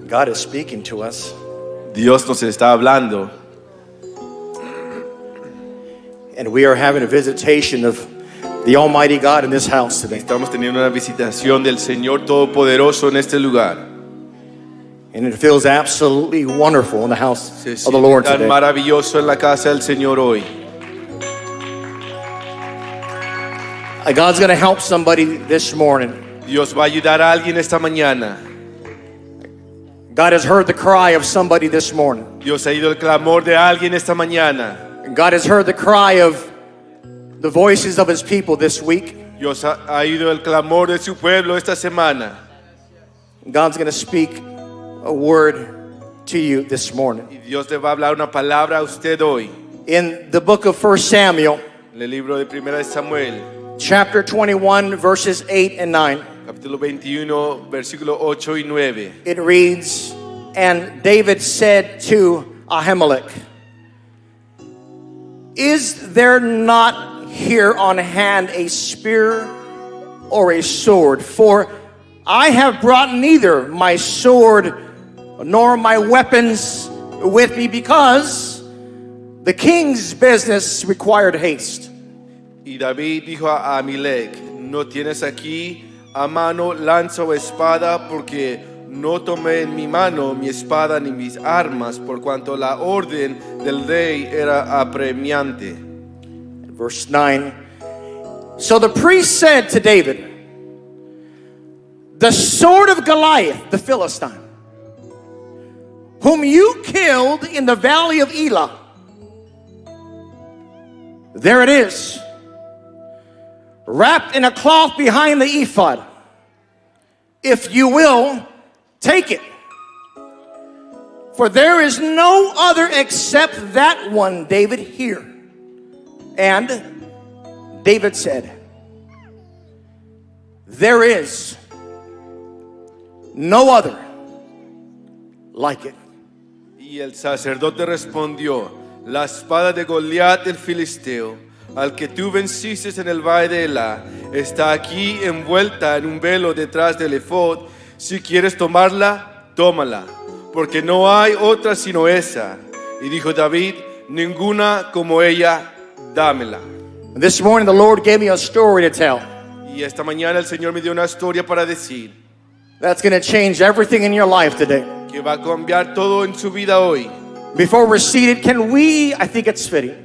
God is speaking to us. Dios nos está hablando. And we are having a visitation of the Almighty God in this house today. Estamos teniendo una visitación del Señor Todopoderoso en este lugar. And it feels absolutely wonderful in the house Se of the Lord siente tan today. maravilloso en la casa del Señor hoy. God's going to help somebody this morning. Dios va a ayudar a alguien esta mañana. God has heard the cry of somebody this morning. Dios ha ido el clamor de alguien esta mañana. God has heard the cry of the voices of his people this week. Dios ha ido el clamor de su pueblo esta semana. God's going to speak a word to you this morning. Y Dios le va a hablar una palabra a usted hoy. In the book of 1 Samuel, En el libro de Primera de Samuel, chapter 21, verses 8 and 9, capítulo 21, versículo 8 y 9. it reads, "And David said to Ahimelech, Is there not here on hand a spear or a sword? For I have brought neither my sword nor my weapons with me, because the king's business required haste." Y David dijo a Ahimelech: ¿No tienes aquí a mano lanza o espada? Porque no tomé en mi mano mi espada ni mis armas, por cuanto la orden del rey era apremiante. Verse 9. So the priest said to David, "The sword of Goliath, the Philistine, whom you killed in the valley of Elah, there it is, wrapped in a cloth behind the ephod. If you will, take it. For there is no other except that one, David, here." And David said, "There is no other like it." Y el sacerdote respondió: La espada de Goliat el filisteo, al que tú venciste en el valle de Elá, está aquí envuelta en un velo detrás del efod. Si quieres tomarla, tómala, porque no hay otra sino esa. Y dijo David: Ninguna como ella, dámela. This morning the Lord gave me a story to tell Y esta mañana el Señor me dio una historia para decir that's going to change everything in your life today. que va a cambiar todo en su vida hoy. Before we're seated, I think it's fitting,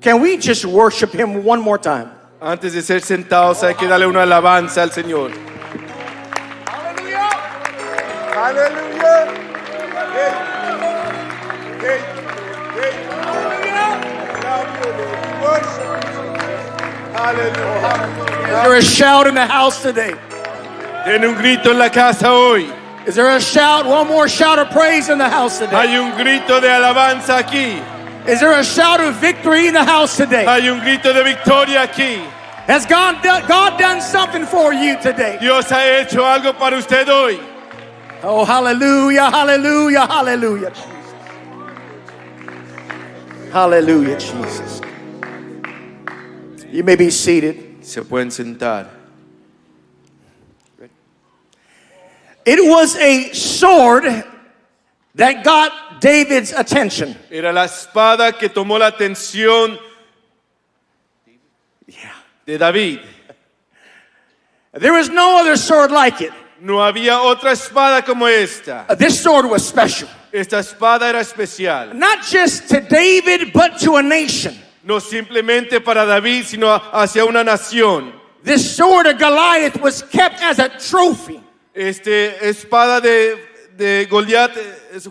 can we just worship him one more time? Antes de ser sentados hay que darle una alabanza al Señor. Aleluya. Is there a shout in the house today? Tiene un grito en la casa hoy. Is there a shout, one more shout of praise in the house today? Hay un grito de alabanza aquí. Is there a shout of victory in the house today? Hay un grito de victoria aquí. Has God done something for you today? Dios ha hecho algo para usted hoy. Oh, hallelujah, hallelujah, hallelujah, Jesus. Hallelujah, Jesus. You may be seated. Se pueden sentar. It was a sword that got David's attention. Era la espada que tomó la atención de David. There was no other sword like it. No había otra espada como esta. This sword was special. Esta espada era especial. Not just to David, but to a nation. No simplemente para David, sino hacia una nación. This sword of Goliath was kept as a trophy. Espada de Goliat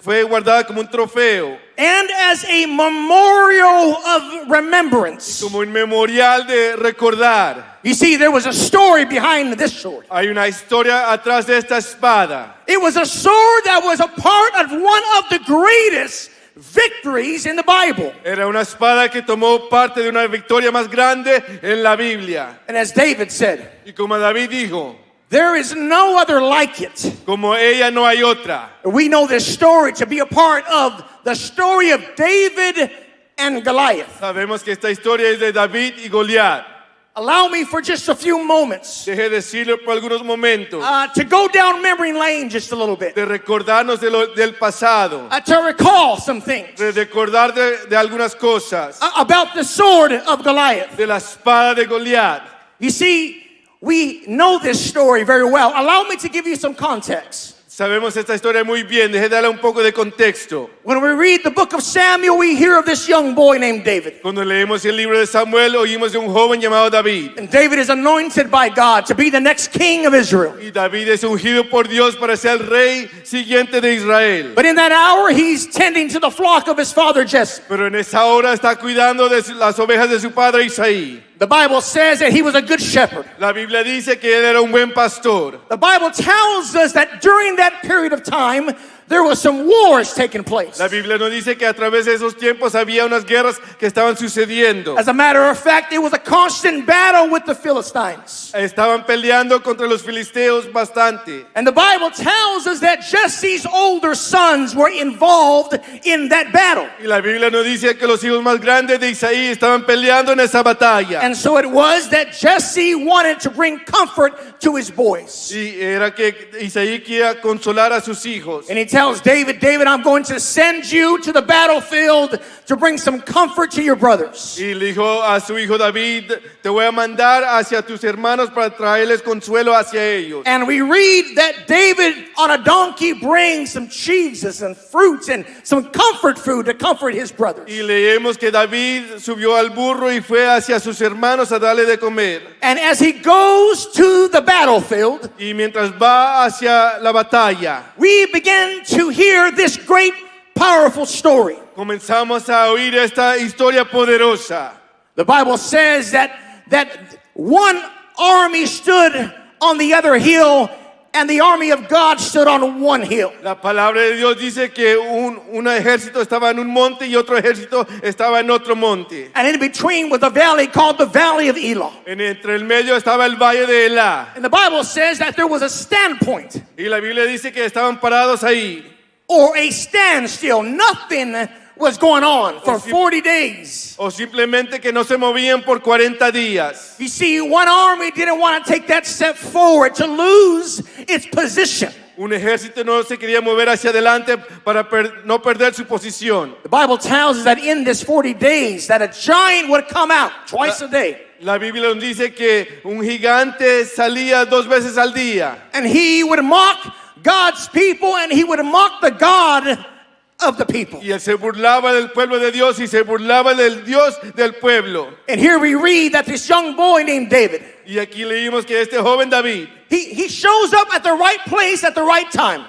fue guardada como un trofeo. And as a memorial of remembrance. Como un memorial de recordar. You see, there was a story behind this sword. Hay una historia atrás de esta espada. It was a sword that was a part of one of the greatest victories in the Bible. Era una espada que tomó parte de una victoria más grande en la Biblia. And as David said, Y como David dijo, there is no other like it. como ella no hay otra. We know this story to be a part of the story of David and Goliath. Sabemos que esta historia es de David y Goliat. allow me for just a few moments Deje decirlo por algunos momentos. to go down memory lane just a little bit, De recordarnos del pasado. to recall some things De recordar de algunas cosas. about the sword of Goliath. De la espada de Goliat. You see, we know this story very well. Allow me to give you some context. Sabemos esta historia muy bien. Deje darle un poco de contexto. When we read the book of Samuel, we hear of this young boy named David. Cuando leemos el libro de Samuel, oímos de un joven llamado David. And David is anointed by God to be the next king of Israel. Y David es ungido por Dios para ser el rey siguiente de Israel. But in that hour, he's tending to the flock of his father Jesse. Pero en esa hora está cuidando de las ovejas de su padre Isaí. The Bible says that he was a good shepherd. La Biblia dice que él era un buen pastor. The Bible tells us that during that period of time, there was some wars taking place. La Biblia nos dice que a través de esos tiempos había unas guerras que estaban sucediendo. As a matter of fact, it was a constant battle with the Philistines. Estaban peleando contra los filisteos bastante. And the Bible tells us that Jesse's older sons were involved in that battle. Y la Biblia nos dice que los hijos más grandes de Isaí estaban peleando en esa batalla. And so it was that Jesse wanted to bring comfort to his boys. Y era que Isaí quería consolar a sus hijos. And he tells David, David, I'm going to send you to the battlefield to bring some comfort to your brothers. Y le dijo a su hijo David, te voy a mandar hacia tus hermanos para traerles consuelo hacia ellos. And we read that David on a donkey brings some cheeses and fruits and some comfort food to comfort his brothers. Y leemos que David subió al burro y fue hacia sus hermanos a darle de comer. And as he goes to the battlefield, Y mientras va hacia la batalla, we begin to hear this great, powerful story. comenzamos a oír esta historia poderosa. The Bible says that one army stood on the other hill and the army of God stood on one hill. La palabra de Dios dice que un ejército estaba en un monte y otro ejército estaba en otro monte. And in between was a valley called the Valley of Elah. Entre el medio estaba el valle de Elá. And the Bible says that there was a standpoint Y la Biblia dice que estaban parados ahí. or a standstill. Nothing was going on for 40 days. O simplemente que no se movían por 40 días. You see, one army didn't want to take that step forward to lose its position. Un ejército no se quería mover hacia adelante para no perder su posición. The Bible tells us that in this 40 days that a giant would come out twice a day. La Biblia nos dice que un gigante salía 2 veces al día. And he would mock God's people and he would mock the God of the people. Y él se burlaba del pueblo de Dios y se burlaba del Dios del pueblo. And here we read that this young boy named David, Y aquí leímos que este joven David he shows up at the right place at the right time.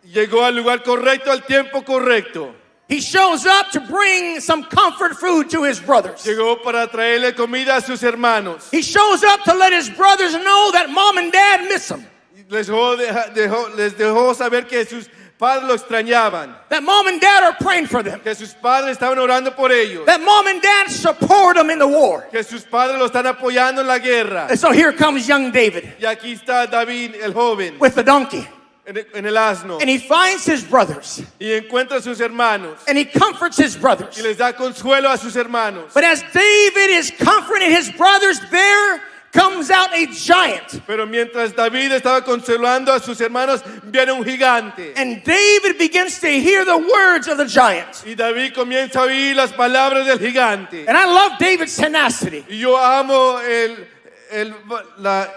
llegó al lugar correcto al tiempo correcto. He shows up to bring some comfort food to his brothers. Llegó para traerle comida a sus hermanos. He shows up to let his brothers know that mom and dad miss him. Les dejó saber que sus padres lo extrañaban. That mom and dad are praying for them. Que sus padres estaban orando por ellos. That mom and dad support them in the war. Que sus padres lo están apoyando en la guerra. And so here comes young David Y aquí está David, el joven, with the donkey. en el asno. And he finds his brothers. Y encuentra a sus hermanos. And he comforts his brothers. Y les da consuelo a sus hermanos. But as David is comforting his brothers, there comes out a giant. Pero mientras David estaba consolando a sus hermanos, viene un gigante. And David begins to hear the words of the giant. Y David comienza a oír las palabras del gigante. And I love David's tenacity. Y yo amo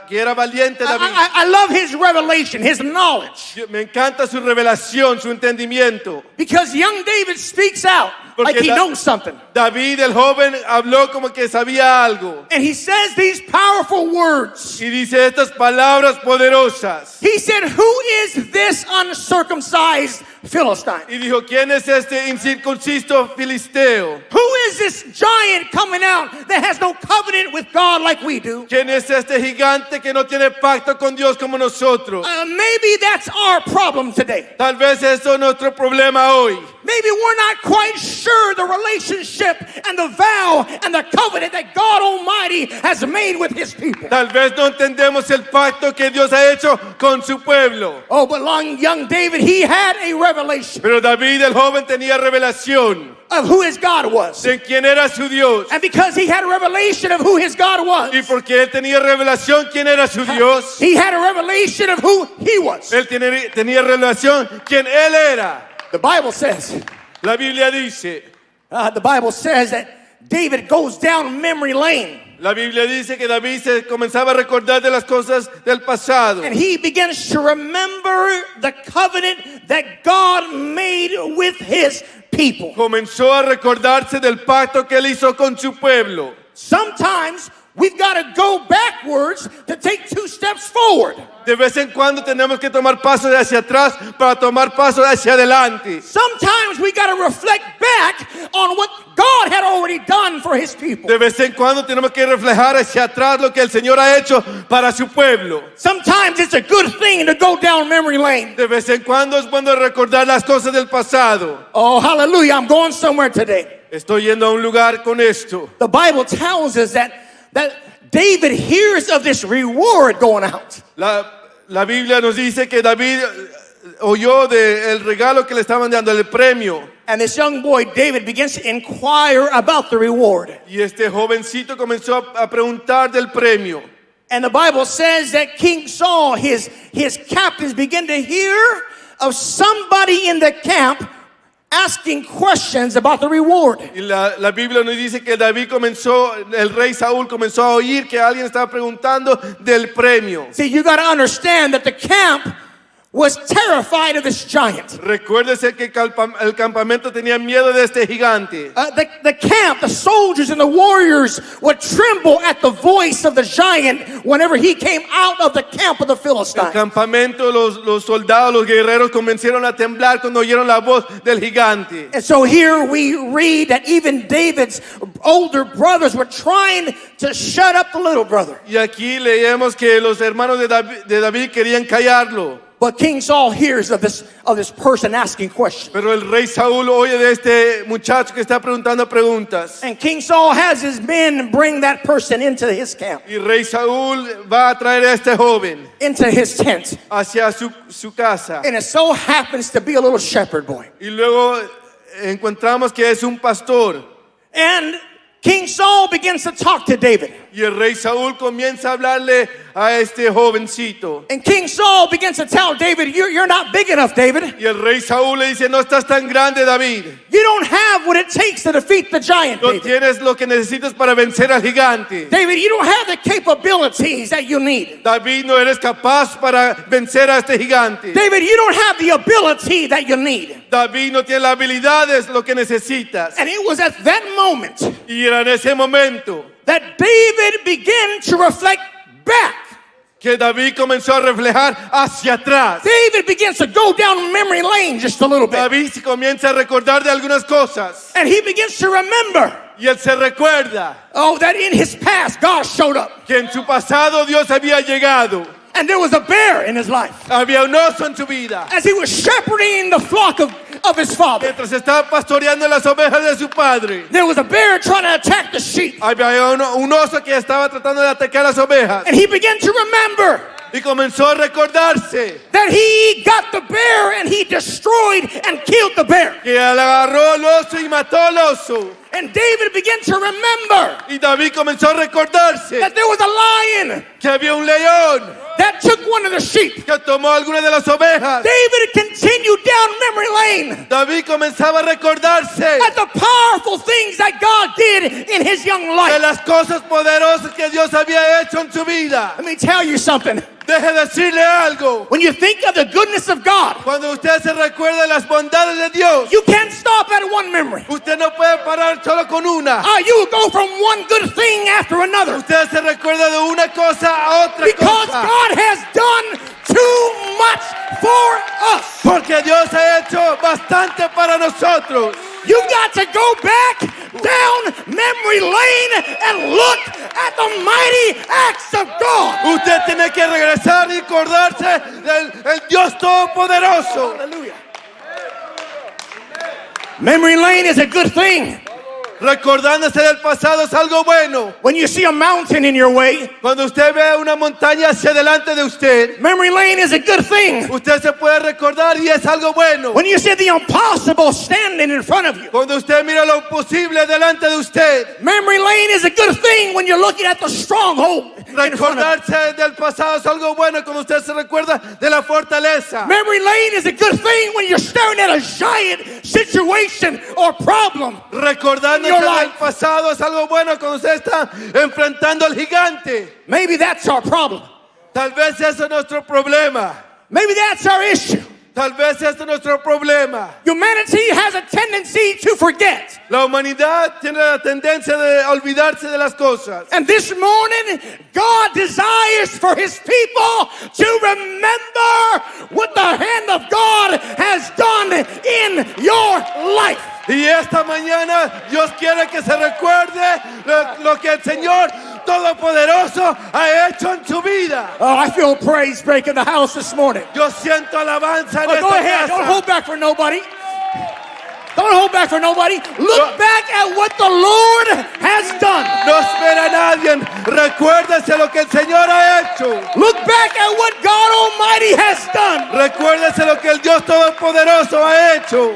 que era valiente David. I love his revelation, his knowledge. Me encanta su revelación, su entendimiento. Because young David speaks out like he knows something. David, el joven, habló como que sabía algo. And he says these powerful words. Y dice estas palabras poderosas. He said, "Who is this uncircumcised Philistine? Y dijo, ¿quién es este incircunciso filisteo? Who is this giant coming out that has no covenant with God like we do?" ¿Quién es este gigante que no tiene pacto con Dios como nosotros? Maybe that's our problem today. Tal vez eso es nuestro problema hoy. Maybe we're not quite sure sure the relationship and the vow and the covenant that God Almighty has made with his people. Tal vez no entendemos el pacto que Dios ha hecho con su pueblo. Oh, but young David, he had a revelation Pero David el joven tenía revelación of who his God was. de quién era su Dios. And because he had a revelation of who his God was, Y porque él tenía revelación quién era su Dios, he had a revelation of who he was. él tenía revelación quién él era. The Bible says, La Biblia dice, that David goes down memory lane. la Biblia dice que David se comenzaba a recordar de las cosas del pasado. And he begins to remember the covenant that God made with his people. Comenzó a recordarse del pacto que él hizo con su pueblo. Sometimes we've got to go backwards to take 2 steps forward. De vez en cuando tenemos que tomar pasos hacia atrás para tomar pasos hacia adelante. Sometimes we got to reflect back on what God had already done for his people. De vez en cuando tenemos que reflejar hacia atrás lo que el Señor ha hecho para su pueblo. Sometimes it's a good thing to go down memory lane. De vez en cuando es bueno recordar las cosas del pasado. Oh, hallelujah. I'm going somewhere today. Estoy yendo a un lugar con esto. The Bible tells us that David hears of this reward going out. La Biblia nos dice que David oyó del regalo que le estaban dando, el premio. And this young boy, David, begins to inquire about the reward. Y este jovencito comenzó a preguntar del premio. And the Bible says that King Saul, his captains, begin to hear of somebody in the camp asking questions about the reward. Y la Biblia nos dice que David el rey Saúl comenzó a oír que alguien estaba preguntando del premio. See, you got to understand that the camp was terrified of this giant. Recuérdese que el campamento tenía miedo de este gigante. The camp, the soldiers and the warriors would tremble at the voice of the giant whenever he came out of the camp of the El Philistines. campamento, los soldados, los guerreros comenzaron a temblar cuando oyeron la voz del gigante. And so here we read that even David's older brothers were trying to shut up the little brother. Y aquí leemos que los hermanos de David querían callarlo. But King Saul hears of this person asking questions. Pero el rey Saúl oye de este muchacho que está preguntando preguntas. And King Saul has his men bring that person into his camp, Y rey Saúl va a traer a este joven into his tent. hacia su casa. And it so happens to be a little shepherd boy. Y luego encontramos que es un pastor. And King Saul begins to talk to David. Y el rey Saúl comienza a hablarle a este jovencito. And King Saul begins to tell David, you're not big enough, David. Y el rey Saúl le dice, no estás tan grande, David. You don't have what it takes to defeat the giant, No David. tienes lo que necesitas para vencer al gigante. David, you don't have the capabilities that you need. David, no eres capaz para vencer a este gigante. David, you don't have the ability that you need. David, no tiene las habilidades, lo que necesitas. And it was at that moment Y era en ese momento that David began to reflect back. que David comenzó a reflejar hacia atrás. David begins to go down memory lane just a little bit. David se comienza a recordar de algunas cosas. And he begins to remember, Y él se recuerda that in his past, God showed up. que en su pasado Dios había llegado. And there was a bear in his life. Había un oso en su vida. As he was shepherding the flock of his father, Mientras estaba pastoreando las ovejas de su padre. there was a bear trying to attack the sheep. Había un oso que estaba tratando de atacar las ovejas. And he began to remember Y comenzó a recordarse that he got the bear and he destroyed and killed the bear. que él agarró al oso y mató al oso. And David began to remember Y David comenzó a recordarse that there was a lion que había un león that took one of the sheep. que tomó algunas de las ovejas. David continued down memory lane David comenzaba a recordarse at the powerful things that God did in his young de life. las cosas poderosas que Dios había hecho en su vida. Let me tell you something. Deje decirle algo. When you think of the goodness of God, Cuando usted se recuerda de las bondades de Dios, you can't stop at one memory. usted no puede parar solo con una. You go from one good thing after another Usted se recuerda de una cosa a otra because cosa. God has done too much for us. Porque Dios ha hecho bastante para nosotros. You've got to go back down memory lane and look at the mighty acts of God. Usted tiene que regresar y acordarse del el Dios Todopoderoso. Hallelujah. Memory lane is a good thing. Recordándose del pasado es algo bueno. When you see a mountain in your way, Cuando usted ve una montaña hacia delante de usted, memory lane is a good thing. usted se puede recordar y es algo bueno. When you see the impossible standing in front of you, Cuando usted mira lo imposible delante de usted, memory lane is a good thing when you're looking at the stronghold in front of you. recordarse del pasado es algo bueno cuando usted se recuerda de la fortaleza. Memory lane is a good thing when you're staring at a giant situation or problem. Recordándose Your del life. pasado es algo bueno cuando usted está enfrentando al gigante. Maybe that's our problem. Tal vez ese es nuestro problema. Maybe that's our issue. Tal vez ese es nuestro problema. Humanity has a tendency to forget. La humanidad tiene la tendencia de olvidarse de las cosas. And this morning, God desires for his people to remember what the hand of God has done in your life. Y esta mañana Dios quiere que se recuerde lo que el Señor Todopoderoso ha hecho en tu vida. Oh, I feel praise break in the house this morning. Yo siento alabanza en Oh, go esta ahead. Don't casa. hold back for nobody. Don't hold back for nobody. Look back at what the Lord has done. No espera a nadie. Recuérdese lo que el Señor ha hecho. Look back at what God Almighty has done. Recuérdese lo que el Dios Todopoderoso ha hecho.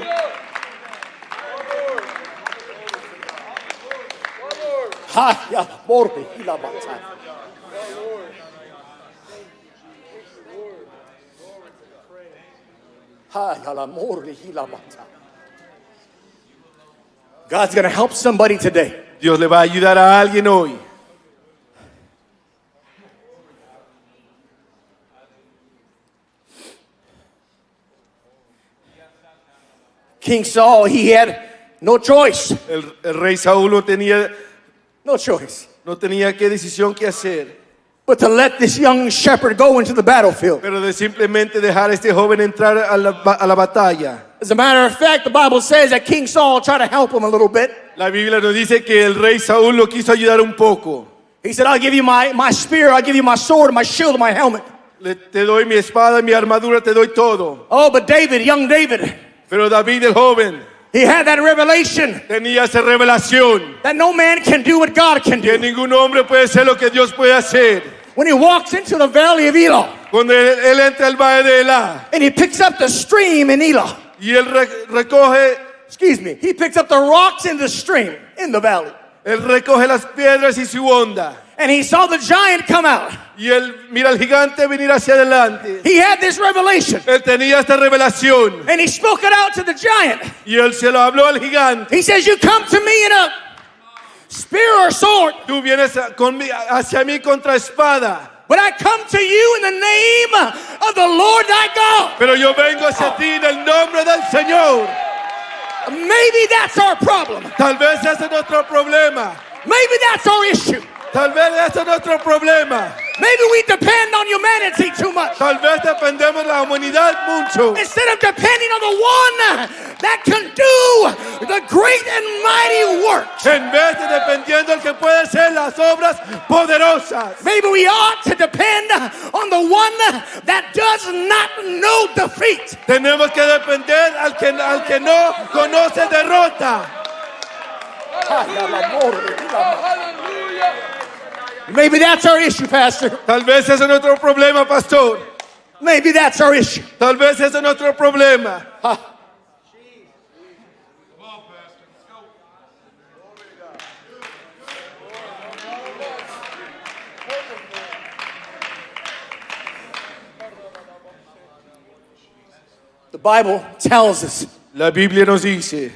God's going to help somebody today. Dios le va a ayudar a alguien hoy. King Saul, he had no choice. El rey Saúl No choice. no tenía qué decisión que hacer, But to let this young shepherd go into the battlefield. pero de simplemente dejar a este joven entrar a la batalla. As a matter of fact, the Bible says that King Saul tried to help him a little bit. La Biblia nos dice que el rey Saúl lo quiso ayudar un poco. He said, I'll give you my spear, I'll give you my sword, my shield, my helmet. Te doy mi espada, mi armadura, te doy todo. Oh, but David, young David, Pero David el joven he had that revelation tenía esa revelación that no man can do what God can que do. ningún hombre puede hacer lo que Dios puede hacer. When he walks into the valley of Elah Cuando él entra al valle de Elá and he picks up the stream in Elah, y él recoge he picks up the rocks in the stream in the valley. Él recoge las piedras y su onda. And he saw the giant come out. Y él mira al gigante venir hacia adelante. He had this revelation Él tenía esta revelación. and he spoke it out to the giant. Y él se lo habló al gigante. He says, you come to me in a spear or sword, Tú vienes hacia mí contra espada. but I come to you in the name of the Lord thy God. Pero yo vengo hacia ti en el nombre del Señor. Maybe that's our problem. Tal vez ese es nuestro problema. Maybe that's our issue. Tal vez ese es nuestro problema. Maybe we depend on humanity too much Tal vez dependemos de la humanidad mucho. instead of depending on the one that can do the great and mighty works. En vez de dependiendo del que puede hacer las obras poderosas. Maybe we ought to depend on the one that does not know defeat. Tenemos que depender al que no conoce derrota. Maybe that's our issue, Pastor. Tal vez ese es nuestro problema, pastor. Maybe that's our issue. Tal vez ese es nuestro problema. The Bible tells us La Biblia nos dice,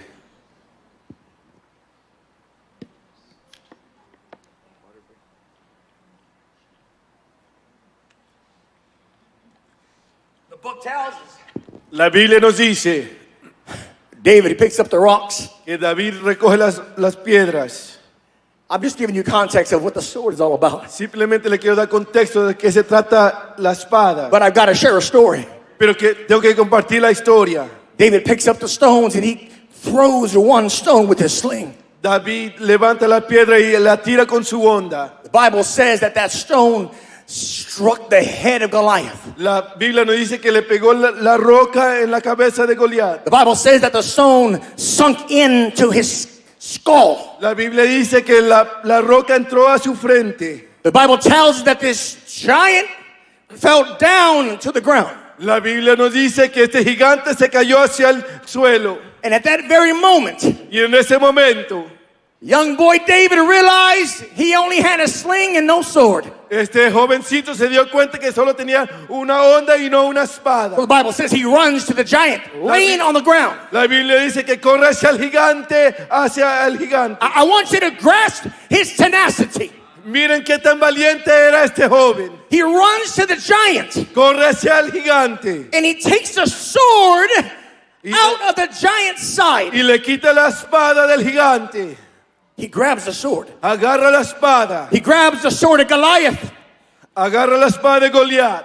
the book tells us la Biblia nos dice David, he picks up the rocks. que David recoge las piedras. I'm just giving you context of what the sword is all about. Simplemente le quiero dar contexto de qué se trata la espada. But I've got to share a story. Pero que tengo que compartir la historia. David picks up the stones and he throws one stone with his sling. David levanta la piedra y la tira con su onda. The Bible says that stone struck the head of Goliath. La Biblia nos dice que le pegó la roca en la cabeza de Goliat. The Bible says that the stone sunk into his skull. La Biblia dice que la roca entró a su frente. The Bible tells us that this giant fell down to the ground. La Biblia nos dice que este gigante se cayó hacia el suelo. And at that very moment, Y en ese momento, young boy David realized he only had a sling and no sword. este jovencito se dio cuenta que solo tenía una onda y no una espada. Well, the Bible says he runs to the giant, laying on the ground. La Biblia dice que corre hacia el gigante, hacia el gigante. I want you to grasp his tenacity. Miren qué tan valiente era este joven. He runs to the giant Corre hacia el gigante and he takes the sword out of the giant's side. y le quita la espada del gigante. He grabs the sword. Agarra la espada. He grabs the sword of Goliath. Agarra la espada de Goliat.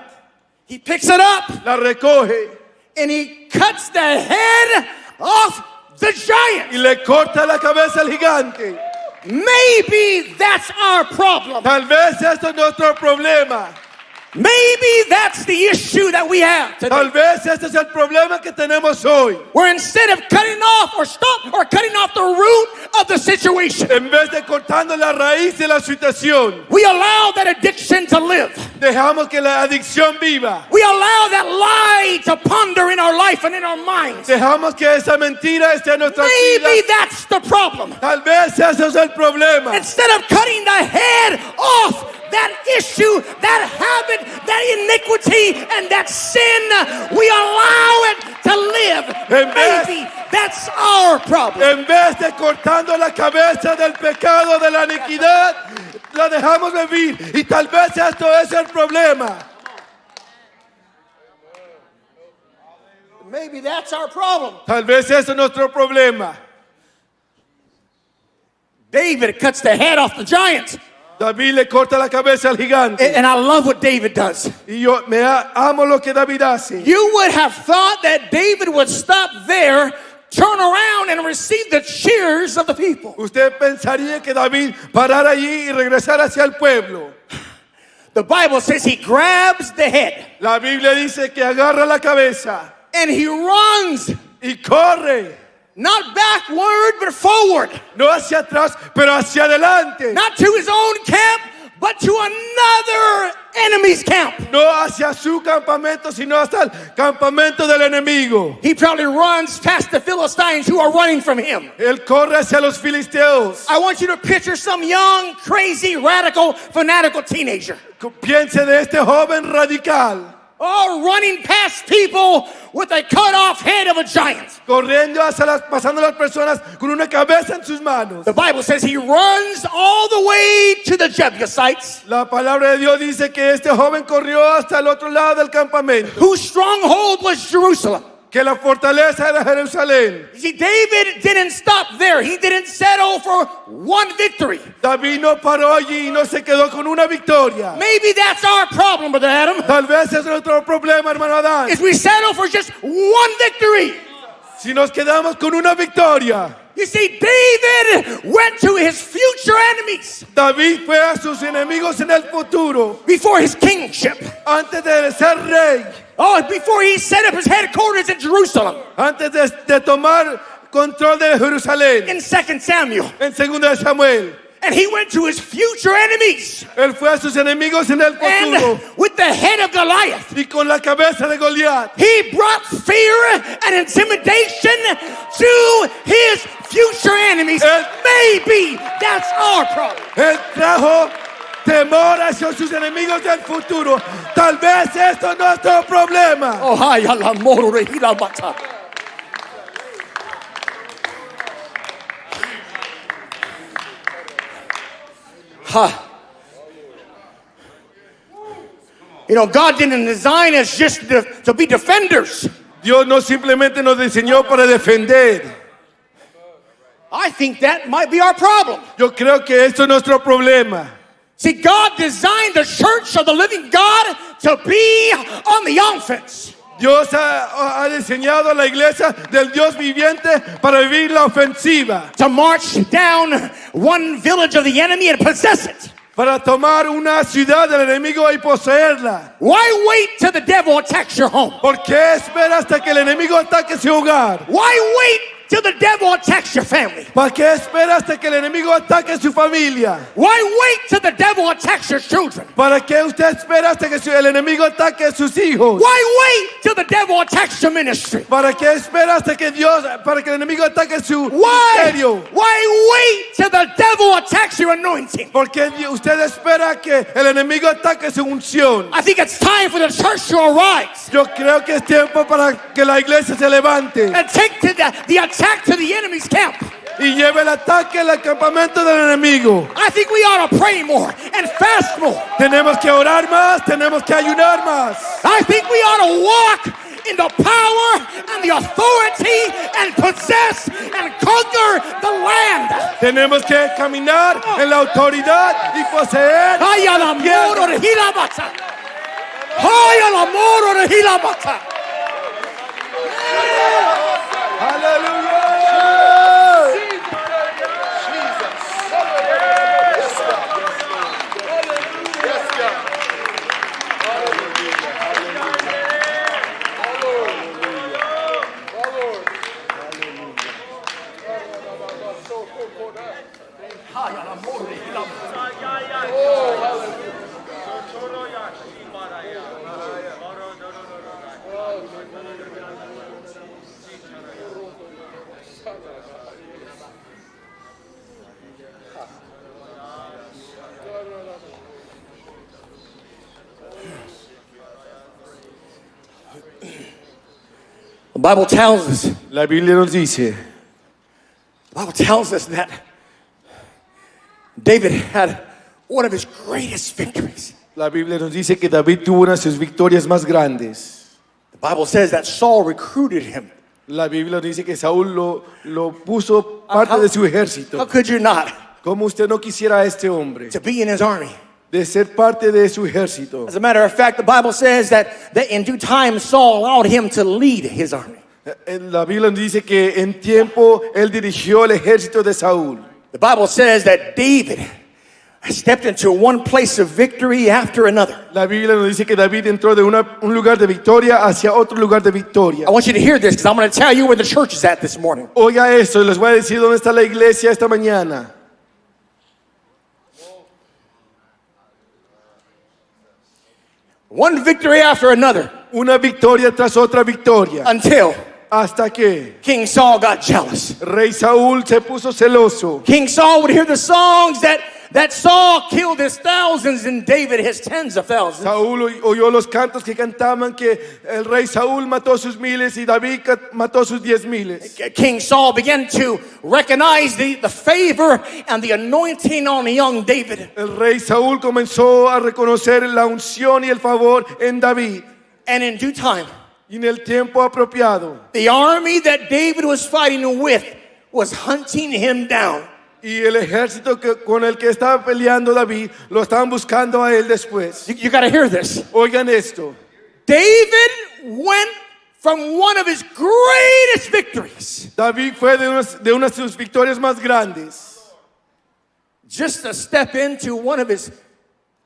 He picks it up La recoge and he cuts the head off the y giant. le corta la cabeza al gigante. Maybe that's our problem. Tal vez esto es nuestro problema. Maybe that's the issue that we have today. Tal vez este es el problema que tenemos hoy. Where instead of cutting off or cutting off the root of the situation, En vez de cortando la raíz de la situación, we allow that addiction to live. dejamos que la adicción viva. We allow that lie to ponder in our life and in our minds. Dejamos que esa mentira esté en nuestra Maybe vida. that's the problem. Tal vez ese es el problema. Instead of cutting the head off that issue, that habit, that iniquity, and that sin, we allow it to live. Maybe that's our problem. En vez de cortando la cabeza del pecado, de la iniquidad, la dejamos vivir. Y tal vez esto es el problema. Maybe that's our problem. Tal vez ese es nuestro problema. David cuts the head off the giant. David le corta la cabeza al gigante. And I love what David does. Y yo amo lo que David hace. You would have thought that David would stop there, turn around, and receive the cheers of the people. Usted pensaría que David parara allí y regresara hacia el pueblo. The Bible says he grabs the head La Biblia dice que agarra la cabeza and he runs, y corre. not backward, but forward. No hacia atrás, pero hacia adelante. Not to his own camp, but to another enemy's camp. No hacia su campamento, sino hasta el campamento del enemigo. He probably runs past the Philistines who are running from him. Él corre hacia los filisteos. I want you to picture some young, crazy, radical, fanatical teenager. Piense de este joven radical. Oh, running past people with a cut off head of a giant. Corriendo pasando las personas con una cabeza en sus manos. The Bible says he runs all the way to the Jebusites, La palabra de Dios dice que este joven corrió hasta el otro lado del campamento. whose stronghold was Jerusalem. Que la fortaleza era Jerusalén. You see, David didn't stop there. He didn't settle for one victory. David no paró allí y no se quedó con una victoria. Maybe that's our problem, Brother Adam, Tal vez es nuestro problema, hermano Adán. is we settle for just one victory. Si nos quedamos con una victoria. You see, David went to his future enemies David fue a sus enemigos en el futuro. before his kingship. Antes de ser rey. Oh, before he set up his headquarters in Jerusalem. Antes de tomar control de Jerusalén. In 2 Samuel. En 2 Samuel. And he went to his future enemies. Él fue a sus enemigos en el futuro. And with the head of Goliath, Y con la cabeza de Goliat. he brought fear and intimidation to his future enemies. Maybe that's our problem. Él trajo temor hacia sus enemigos del futuro. Tal vez esto es nuestro problema. Oh, hi, ala moro re hila mata. Ha. You know, God didn't design us just to be defenders. Dios no simplemente nos diseñó para defender. I think that might be our problem. Yo creo que esto es nuestro problema. See, God designed the church of the living God to be on the offense. Dios ha diseñado a la iglesia del Dios viviente para vivir la ofensiva. To march down one village of the enemy and possess it. para tomar una ciudad del enemigo y poseerla. Why wait till the devil attacks your home? ¿Por qué espera hasta que el enemigo ataque su hogar? Why wait till the devil attacks your family? ¿Para qué espera hasta que el enemigo ataque su familia? Why wait till the devil attacks your children? ¿Para qué usted espera hasta que el enemigo ataque a sus hijos? Why wait till the devil attacks your ministry? ¿Para qué espera hasta que para que el enemigo ataque su Why? ministerio? Why wait till the devil attacks your anointing? Porque usted espera que el enemigo ataque su unción. I think it's time for the church to arise Yo creo que es tiempo para que la iglesia se levante and take to the attack to the enemy's camp. y lleve el ataque al campamento del enemigo. I think we ought to pray more and fast more. Tenemos que orar más, tenemos que ayunar más. I think we ought to walk in the power and the authority and possess and conquer the land. Tenemos que caminar en la autoridad y poseer. Ay, al amor de Hilabata. Ay, al amor de Hilabata. Aleluya. The Bible tells us, La Biblia nos dice that David had one of his greatest victories. La Biblia nos dice que David tuvo una de sus victorias más grandes. The Bible says that Saul recruited him. La Biblia nos dice que Saúl lo puso parte de su How ejército. could you not? ¿Cómo usted no quisiera a este hombre To be in his army. de ser parte de su ejército? As a matter of fact, the Bible says that in due time Saul allowed him to lead his army. La Biblia nos dice que en tiempo él dirigió el ejército de Saúl. The Bible says that David stepped into one place of victory after another. La Biblia nos dice que David entró de un lugar de victoria hacia otro lugar de victoria. I want you to hear this because I'm going to tell you where the church is at this morning. Oiga esto, les voy a decir dónde está la iglesia esta mañana. One victory after another Una victoria tras otra victoria. until Hasta que King Saul got jealous. Rey Saúl se puso celoso. King Saul would hear the songs that Saul killed his thousands and David his tens of thousands. Saúl oyó los cantos que cantaban que el rey Saúl mató sus miles y David mató sus 10,000. King Saul began to recognize the favor and the anointing on young David. El rey Saúl comenzó a reconocer la unción y el favor en David. And in due time, Y en el tiempo apropiado, the army that David was fighting with was hunting him down. y el ejército con el que estaba peleando David lo estaban buscando a él después. You got to hear this. Oigan esto. David went from one of his greatest victories David fue de una de sus victorias más grandes, just to step into one of his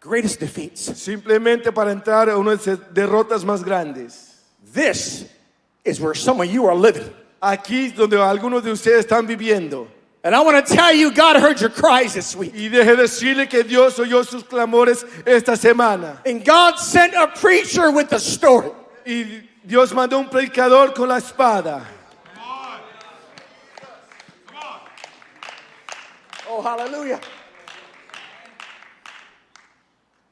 greatest defeats. simplemente para entrar a una de sus derrotas más grandes. This is where some of you are living. Aquí es donde algunos de ustedes están viviendo. And I want to tell you, God heard your cries this week. Y deje decirle que Dios oyó sus clamores esta semana. And God sent a preacher with a story. Y Dios mandó un predicador con la espada. Oh, hallelujah.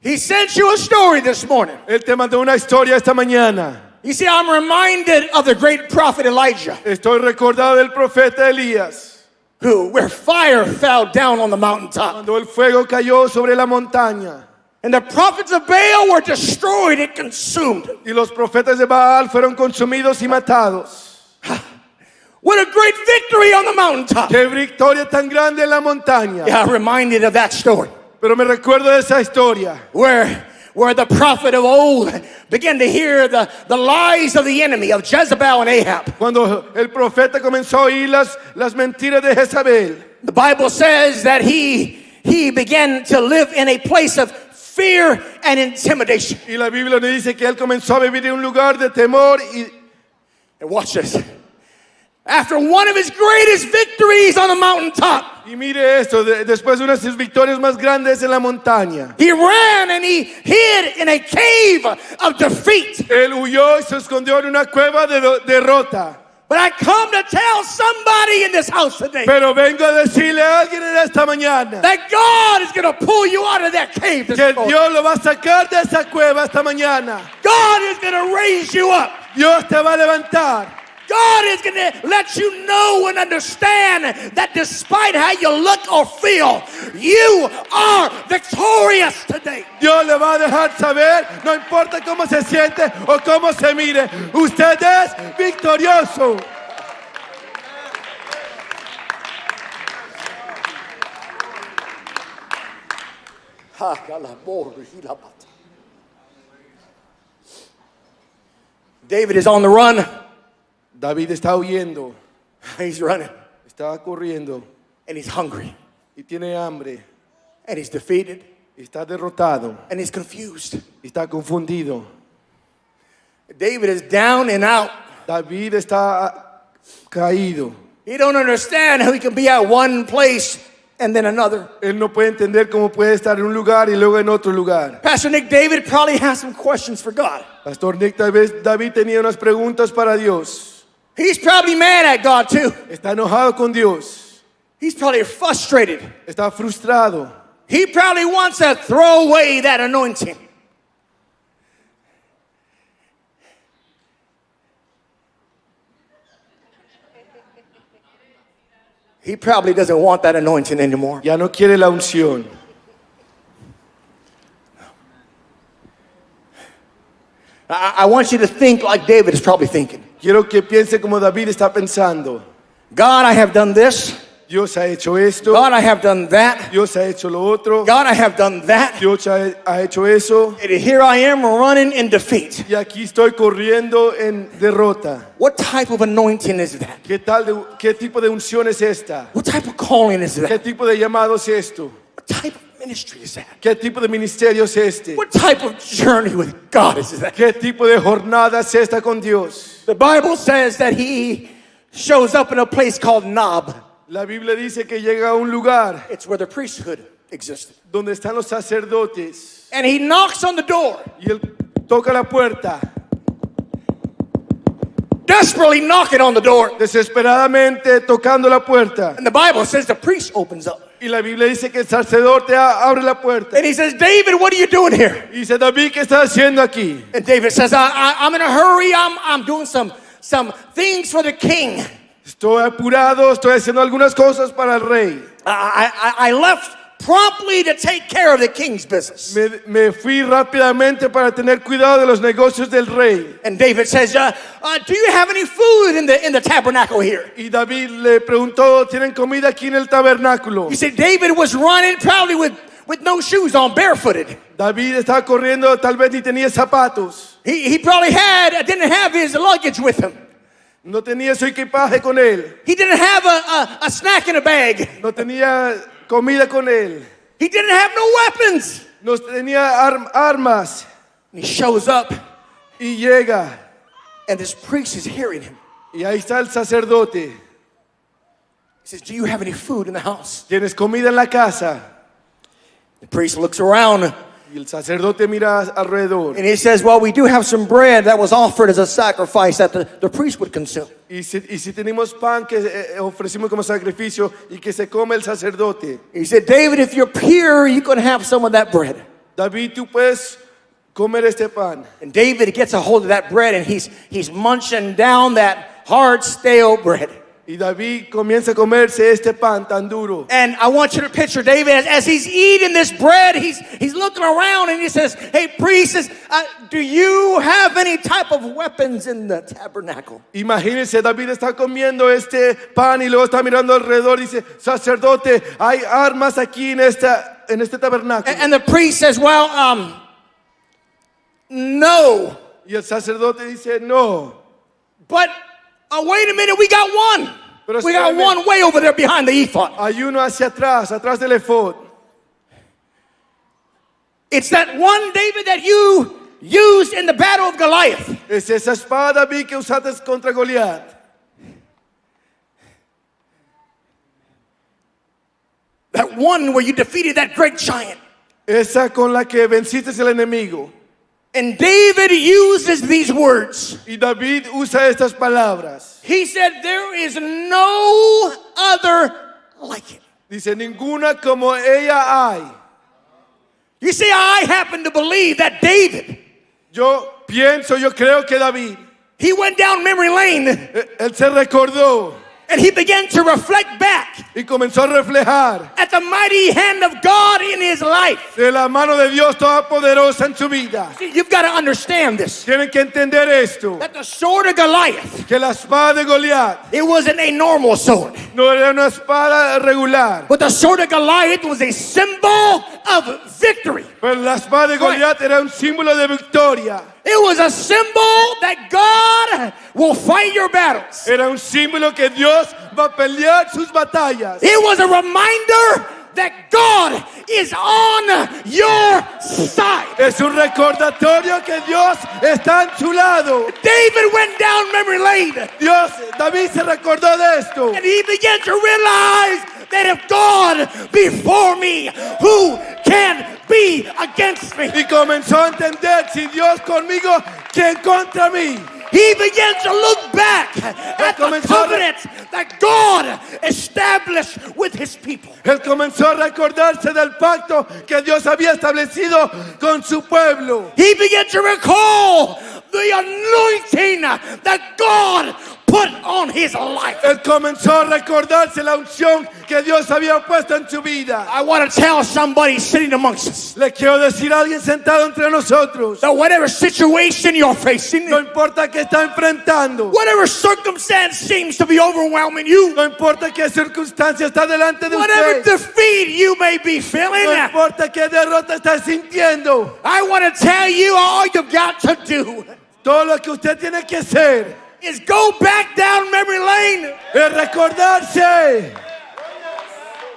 He sent you a story this morning. Él te mandó una historia esta mañana. You see, I'm reminded of the great prophet Elijah, Estoy recordado del profeta Elías, where fire fell down on the mountaintop. cuando el fuego cayó sobre la montaña. And the prophets of Baal were destroyed and consumed. Y los profetas de Baal fueron consumidos y matados. What a great victory on the mountaintop. ¡Qué victoria tan grande en la montaña! Yeah, I'm reminded of that story. Pero me recuerdo de esa historia. Where the prophet of old began to hear the lies of the enemy, of Jezebel and Ahab. Cuando el profeta comenzó a oír las mentiras de Jezabel. The Bible says that he he began to live in a place of fear and intimidation. Y la Biblia nos dice que él comenzó a vivir en un lugar de temor y And watch this. After one of his greatest victories on the mountaintop, mire esto, después de una de sus victorias más grandes en la montaña, he ran and he hid in a cave of defeat. él huyó y se escondió en una cueva de derrota. But I come to tell somebody in this house today Pero vengo a decirle a alguien en esta mañana that God is going to pull you out of that cave this que morning. Dios lo va a sacar de esa cueva esta mañana. God is going to raise you up. Dios te va a levantar. God is going to let you know and understand that despite how you look or feel, you are victorious today. Dios le va a dejar saber, no importa cómo se siente o cómo se mire, usted es victorioso. David is on the run. David está huyendo, He's running. está corriendo And he's hungry. y tiene hambre, And he's defeated. y está derrotado, And he's confused. y está confundido. David is down and out. David está caído. He don't understand how he can be at one place and then another. Él no puede entender cómo puede estar en un lugar y luego en otro lugar. Pastor Nick, David probably has some questions for God. Pastor Nick, tal vez David tenía unas preguntas para Dios. He's probably mad at God too. Está enojado con Dios. He's probably frustrated. Está frustrado. He probably wants to throw away that anointing. He probably doesn't want that anointing anymore. Ya no quiere la unción. I want you to think like David is probably thinking. Quiero que piense como David está pensando. God, I have done this. Dios ha hecho esto. God, I have done that. Dios ha hecho lo otro. God, I have done that. Dios ha hecho eso. And here I am running in defeat. Y aquí estoy corriendo en derrota. What type of anointing is that? ¿Qué tipo de unción es esta? What type of calling is ¿Qué that? tipo de llamado es esto? What type of ministry is that? ¿Qué tipo de ministerio es este? What type of journey with God is that? ¿Qué tipo de jornada es esta con Dios? The Bible says that he shows up in a place called Nob. La Biblia dice que llega a un lugar It's where the priesthood existed. donde están los sacerdotes And he knocks on the door, y él toca la puerta, desperately knocking on the door. desesperadamente tocando la puerta. And the Bible says the priest opens up. Y la Biblia dice que el sacerdote abre la puerta. And he says, David, what are you doing here? Y dice, David, ¿qué estás haciendo aquí? And David says, I'm in a hurry. I'm doing some things for the king. Estoy apurado, estoy haciendo algunas cosas para el rey. I left promptly to take care of the king's business. Me fui rápidamente para tener cuidado de los negocios del rey. And David says, do you have any food in the tabernacle here? Y David le preguntó, ¿tienen comida aquí en el tabernáculo? You see, David was running probably with no shoes on, barefooted. David estaba corriendo, tal vez ni tenía zapatos. He probably didn't have his luggage with him. No tenía su equipaje con él. He didn't have a snack in a bag. No tenía comida con él. He didn't have no weapons. No tenía armas. And he shows up, Y llega. and this priest is hearing him. Y ahí está el sacerdote. He says, do you have any food in the house? ¿Tienes comida en la casa? The priest looks around, Y el sacerdote mira alrededor. and he says, well, we do have some bread that was offered as a sacrifice that the priest would consume. Y si tenemos pan que ofrecimos como sacrificio y que se come el sacerdote. He said, David, if you're pure, you can have some of that bread. David, tú puedes comer este pan. And David gets a hold of that bread, and he's munching down that hard, stale bread. Y David comienza a comerse este pan tan duro. And I want you to picture David as he's eating this bread, he's looking around and he says, hey, priest, do you have any type of weapons in the tabernacle? Imagínense, David está comiendo este pan y luego está mirando alrededor y dice, sacerdote, hay armas aquí en este tabernáculo. And the priest says, well, no. Y el sacerdote dice, no. But wait a minute, we got one. Pero We got espérame. one way over there behind the ephod. Hay uno hacia atrás del efod. It's that one, David, that you used in the battle of Goliath. Es esa espada, David, que usaste contra Goliat. That one where you defeated that great giant. Esa con la que venciste el enemigo. And David uses these words. Y David usa estas palabras. He said, there is no other like it. Dice, ninguna como ella hay. You see, I happen to believe that David, Yo creo que David, he went down memory lane él se recordó and he began to reflect back y comenzó a reflejar at the mighty hand of God in his life. de la mano de Dios todopoderosa en su vida. See, you've got to understand this. Tienen que entender esto, That the sword of Goliath, que la espada de Goliat it wasn't a normal sword. no era una espada regular, But the sword of Goliath was a symbol of victory. pero la espada de Goliat era un símbolo de victoria. It was a symbol that God will fight your battles. Era un símbolo que Dios va a pelear sus batallas. It was a reminder that God is on your side. Es un recordatorio que Dios está en su lado. David went down memory lane David se recordó de esto. and he began to realize that if God be for me, who can be against me? Y comenzó a entender, si Dios conmigo, ¿quién contra mí? He began to look back at the covenant that God established with his people. Él comenzó a recordarse del pacto que Dios había establecido con su pueblo. He began to recall the anointing that God put on his life. Él comenzó a recordarse la unción que Dios había puesto en su vida. I want to tell somebody sitting amongst us Le quiero decir a alguien sentado entre nosotros, that whatever situation you're facing, no importa qué está enfrentando, whatever circumstance seems to be overwhelming you, no importa qué circunstancia está delante de whatever usted, defeat you may be feeling, no importa qué derrota está sintiendo, I want to tell you all you've got to do todo lo que usted tiene que hacer is go back down memory lane. es recordarse.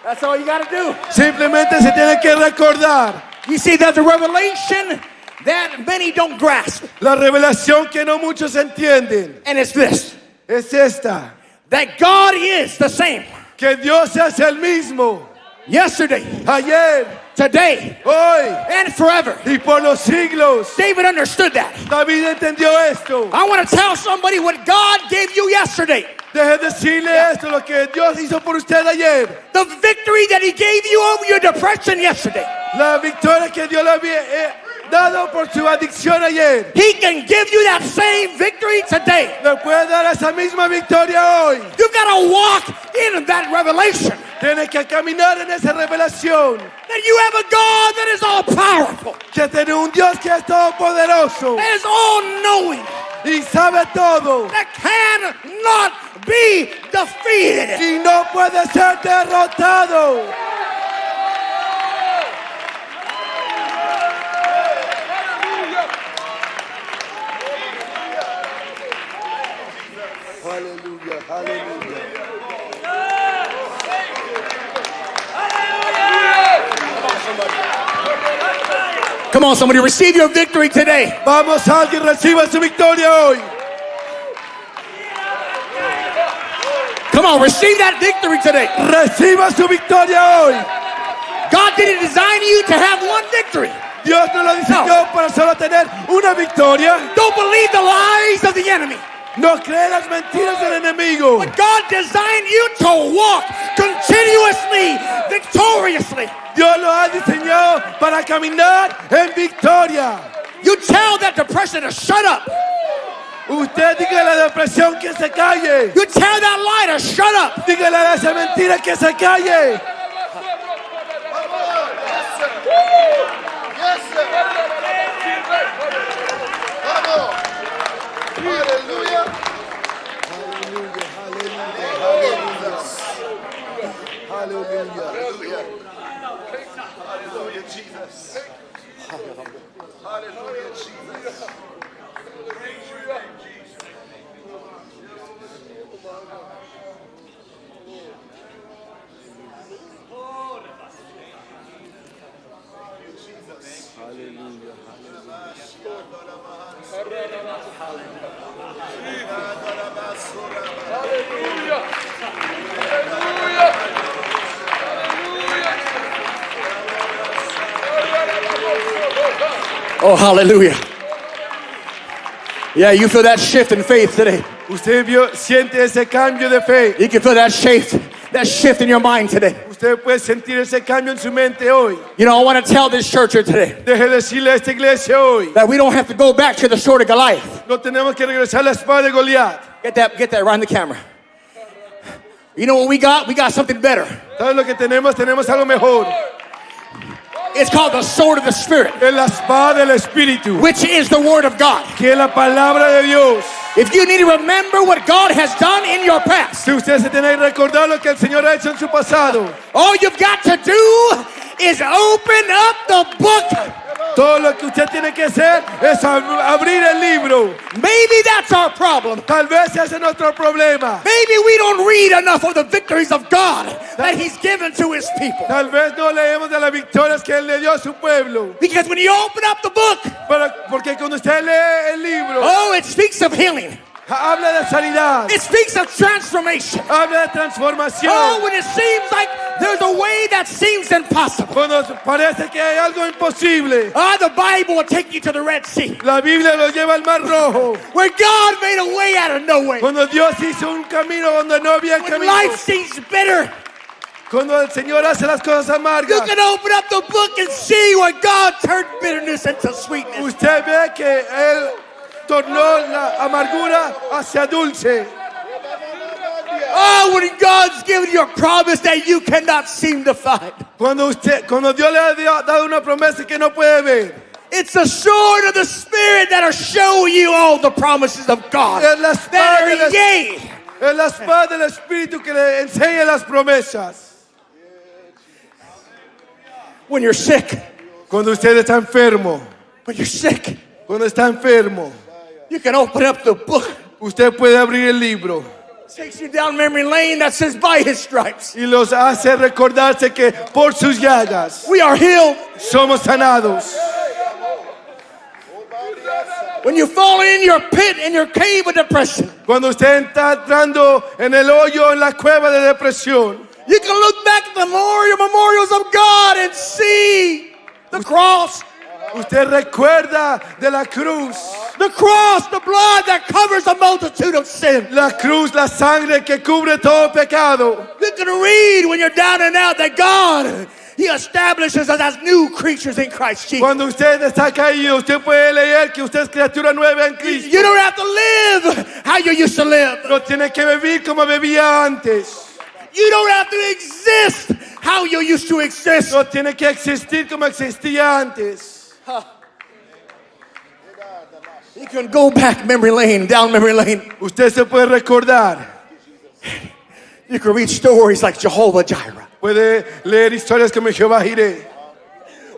That's all you got to do. Simplemente se tiene que recordar You see, there's a revelation that many don't grasp, la revelación que no muchos entienden. and it's this: Es esta, that God is the same que Dios es el mismo yesterday, ayer, today, hoy and forever. y por los siglos. David understood that. David entendió esto. I want to tell somebody what God gave you yesterday, Deje decirle esto, lo que Dios hizo por usted ayer. the victory that he gave you over your depression yesterday. La victoria que Dios le había dado por su adicción ayer. He can give you that same victory today. Le puede dar esa misma victoria hoy. You've got to walk in that revelation Tiene que caminar en esa revelación. that you have a God that is all powerful, Que tiene un Dios que es todopoderoso that is all knowing, y sabe todo. that cannot be defeated. Y no puede ser derrotado. Aleluya, aleluya. Come on, somebody, receive your victory today. Vamos, alguien reciba su victoria hoy. Come on, receive that victory today. Reciba su victoria hoy. God didn't design you to have one victory. Dios no lo diseñó para solo tener una victoria. Don't believe the lies of the enemy. No cree las mentiras del enemigo. But God designed you to walk continuously, victoriously. Dios lo ha diseñado para caminar en victoria. You tell that depression to shut up. Usted dígale a la depresión que se calle. You tell that lie to shut up. Dígale a esa mentira que se calle. Oh, hallelujah. Yeah, you feel that shift in faith today. Usted siente ese cambio de fe. You can feel that shift in your mind today. Usted puede sentir ese cambio en su mente hoy. You know, I want to tell this church here today Deje decirle a esta iglesia hoy. that we don't have to go back to the sword of Goliath. No tenemos que regresar a la espada de Goliat. Get that around the camera. You know what we got? We got something better. ¿Sabes lo que tenemos? Tenemos algo mejor. It's called the sword of the Spirit, Es la espada del Espíritu, which is the word of God. que es la palabra de Dios. If you need to remember what God has done in your past, Si usted se tiene que recordar lo que el Señor ha hecho en su pasado, all you've got to do is open up the book. todo lo que usted tiene que hacer es abrir el libro. Maybe that's our problem. Tal vez ese es nuestro problema. Maybe we don't read enough of the victories of God that He's given to His people. Tal vez no leemos de las victorias que Él le dio a su pueblo. Because when you open up the book, Porque cuando usted lee el libro, oh, it speaks of healing. habla de sanidad, It speaks of transformation. habla de transformación. Oh, when it seems like there's a way that seems impossible. Cuando parece que hay algo imposible, The Bible will take you to the Red Sea, la Biblia lo lleva al Mar Rojo. where God made a way out of no way. Cuando Dios hizo un camino donde no había When camino. life seems bitter, Cuando el Señor hace las cosas you amargas, can open up the book and see where God turned bitterness into sweetness. usted ve que Él tornó la amargura hacia dulce. Oh, when God's given you a promise that you cannot seem to find. Cuando Dios le ha dado una promesa que no puede ver. It's the sword of the Spirit that'll show you all the promises of God Es la that espada are yea. Es la espada del Espíritu que le enseña las promesas. When you're sick, Cuando usted está enfermo, when you're sick, cuando está enfermo, you can open up the book. usted puede abrir el libro It takes you down memory lane that says, by His stripes, y los hace recordarse que por sus llagas we are healed. somos sanados. When you fall in your pit, in your cave of depression, Cuando usted está entrando en el hoyo, en la cueva de depresión, you can look back at the memorials of God and see the cross, usted recuerda de la cruz. the blood that covers a multitude of sin. La cruz, la sangre que cubre todo pecado. You can read when you're down and out that God, He establishes us as new creatures in Christ Jesus. Cuando usted está caído, usted puede leer que usted es criatura nueva en Cristo. You don't have to live how you used to live. No tiene que vivir como vivía antes. You don't have to exist how you used to exist. No tiene que existir como existía antes. You can go back memory lane, down memory lane. Usted se puede recordar. You can read stories like Jehovah Jireh. Puede leer historias como Jehová Jireh.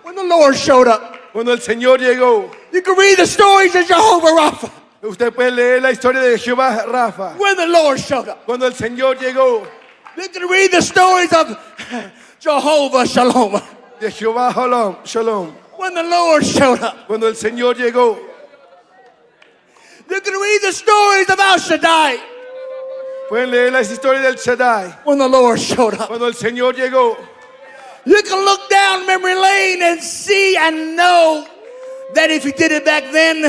When the Lord showed up, Cuando el Señor llegó. you can read the stories of Jehovah Rapha. Usted puede leer la historia de Jehová Rafa. When the Lord showed up, Cuando el Señor llegó. you can read the stories of Jehovah Shalom. De Jehová Shalom. When the Lord showed up, Cuando el Señor llegó. you can read the stories of Al Shaddai. Pueden leer las historias del Shaddai. When the Lord showed up, Cuando el Señor llegó. you can look down memory lane and see and know that if He did it back then,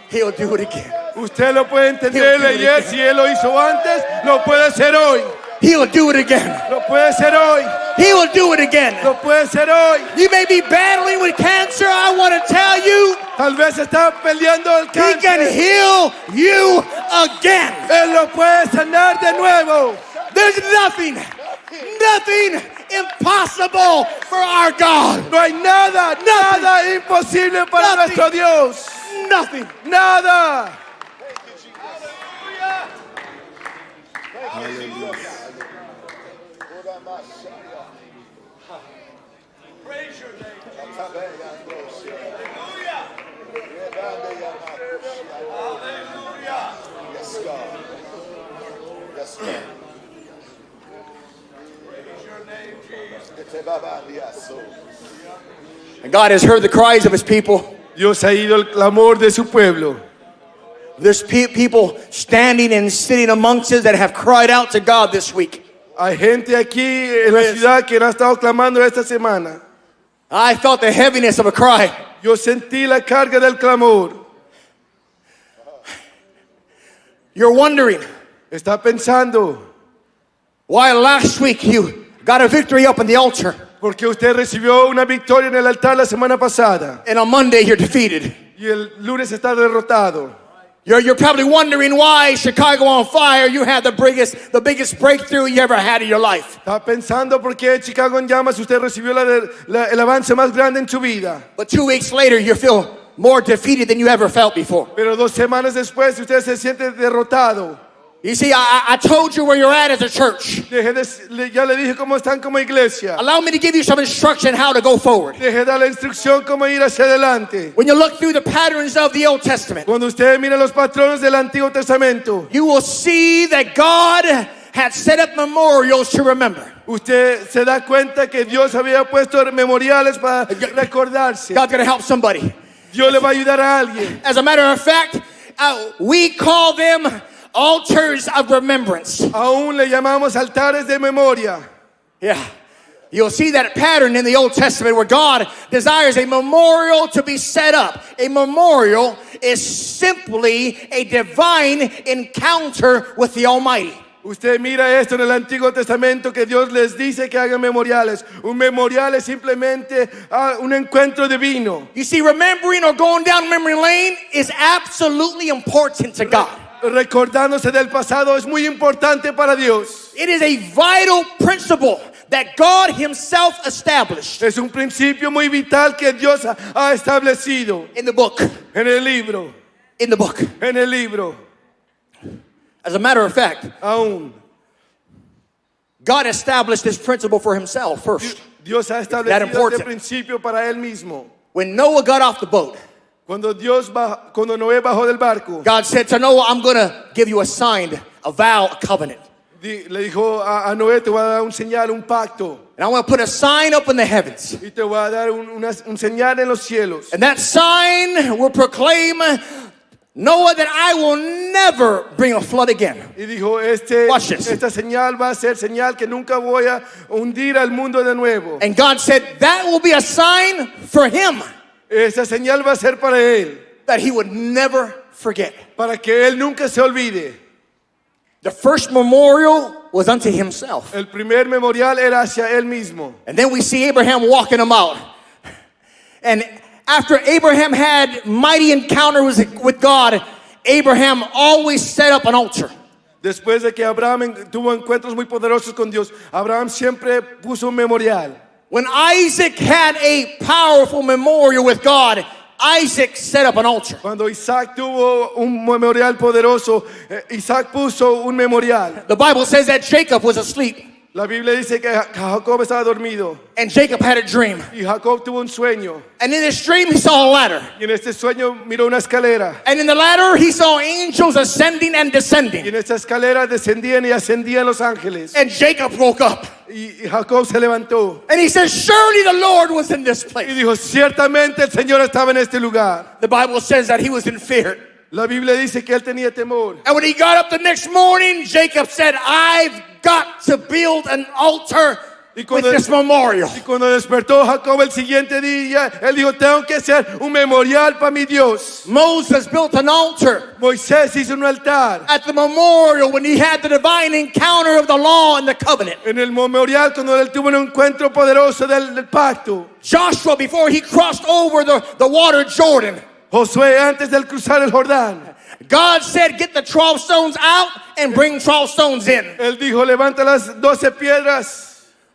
He'll do it again. Usted lo puede entender, leer. Si Él lo hizo antes, lo puede hacer hoy. He'll do it again. Lo puede hacer hoy. He will do it again. Lo puede hacer hoy. You may be battling with cancer. I want to tell you, Tal vez está peleando el He can cáncer. heal you again. Él lo puede sanar de nuevo. There's nothing impossible for our God. No hay nada imposible para Nothing. nuestro Dios. Nothing. Nada. And God has heard the cries of His people. Dios ha oído el clamor de su pueblo. There's people standing and sitting amongst us that have cried out to God this week. Hay gente aquí en la ciudad que no ha estado clamando esta semana. I felt the heaviness of a cry. Yo sentí la carga del clamor. You're wondering Está pensando, why last week you got a victory up on the altar, porque usted recibió una victoria en el altar la semana pasada and on Monday you're defeated. y el lunes está derrotado. You're probably wondering why Chicago on Fire, you had the biggest breakthrough you ever had in your life. Está pensando por qué Chicago en llamas usted recibió el avance más grande en su vida. But 2 weeks later, you feel more defeated than you ever felt before. Pero 2 semanas después usted se siente derrotado. You see, I told you where you're at as a church. Ya le dije cómo están como iglesia. Allow me to give you some instruction how to go forward. Deje dar la instrucción cómo ir hacia adelante. When you look through the patterns of the Old Testament, Cuando usted mira los patrones del Antiguo Testamento, you will see that God had set up memorials to remember. usted se da cuenta que Dios había puesto memoriales para recordarse. God's going to help somebody. Dios le va a ayudar a alguien. As a matter of fact, we call them altars of remembrance. Aún le llamamos altares de memoria. Yeah. You'll see that pattern in the Old Testament where God desires a memorial to be set up. A memorial is simply a divine encounter with the Almighty. Usted mira esto en el Antiguo Testamento que Dios les dice que hagan memoriales. Un memorial es simplemente un encuentro divino. You see, remembering or going down memory lane is absolutely important to God. Recordándose del pasado es muy importante para Dios. It is a vital principle that God Himself established Es un principio muy vital que Dios ha establecido in the book. en el libro. In the book. En el libro. As a matter of fact, Aún. God established this principle for Himself first. Dios ha That establecido important. este principio para él mismo. When Noah got off the boat, Cuando Noé bajó del barco, God said to Noah, I'm going to give you a sign, a vow, a covenant. le dijo a Noé, te voy a dar un señal, un pacto. And I'm going to put a sign up in the heavens. Y te voy a dar un señal en los cielos. And that sign will proclaim, Noah, that I will never bring a flood again. Y dijo, Watch this. esta señal va a ser señal que nunca voy a hundir al mundo de nuevo. And God said that will be a sign for him Esa señal va a ser para él, that he would never forget. para que él nunca se olvide. The first memorial was unto himself. El primer memorial era hacia él mismo. And then we see Abraham walking them out. And after Abraham had mighty encounters with God, Abraham always set up an altar. Después de que Abraham tuvo encuentros muy poderosos con Dios, Abraham siempre puso un memorial. When Isaac had a powerful memorial with God, Isaac set up an altar. Cuando Isaac tuvo un memorial poderoso, Isaac puso un memorial. The Bible says that Jacob was asleep, La Biblia dice que Jacob estaba dormido and Jacob had a dream. y Jacob tuvo un sueño. And in this dream, he saw a ladder. Y en este sueño miró una escalera. And in the ladder, he saw angels ascending and Y descending. en esta escalera descendían y ascendían los ángeles. And Jacob woke up. Y Jacob se levantó And he says, surely the Lord was in this y place. dijo, ciertamente el Señor estaba en este lugar. The Bible says that he was in fear. La Biblia dice que él tenía temor. And when he got up the next morning, Jacob said, I've got to build an altar with this memorial. Y cuando despertó Jacob el siguiente día, él dijo, tengo que hacer un memorial para mi Dios. Moses built an altar Moisés hizo un altar. at the memorial when he had the divine encounter of the law and the covenant. En el memorial cuando él tuvo un encuentro poderoso del pacto. Joshua, before he crossed over the water Jordan, Josué antes de cruzar el Jordán, God said, get the 12 stones out and bring 12 stones in. él dijo, levanta las 12 piedras,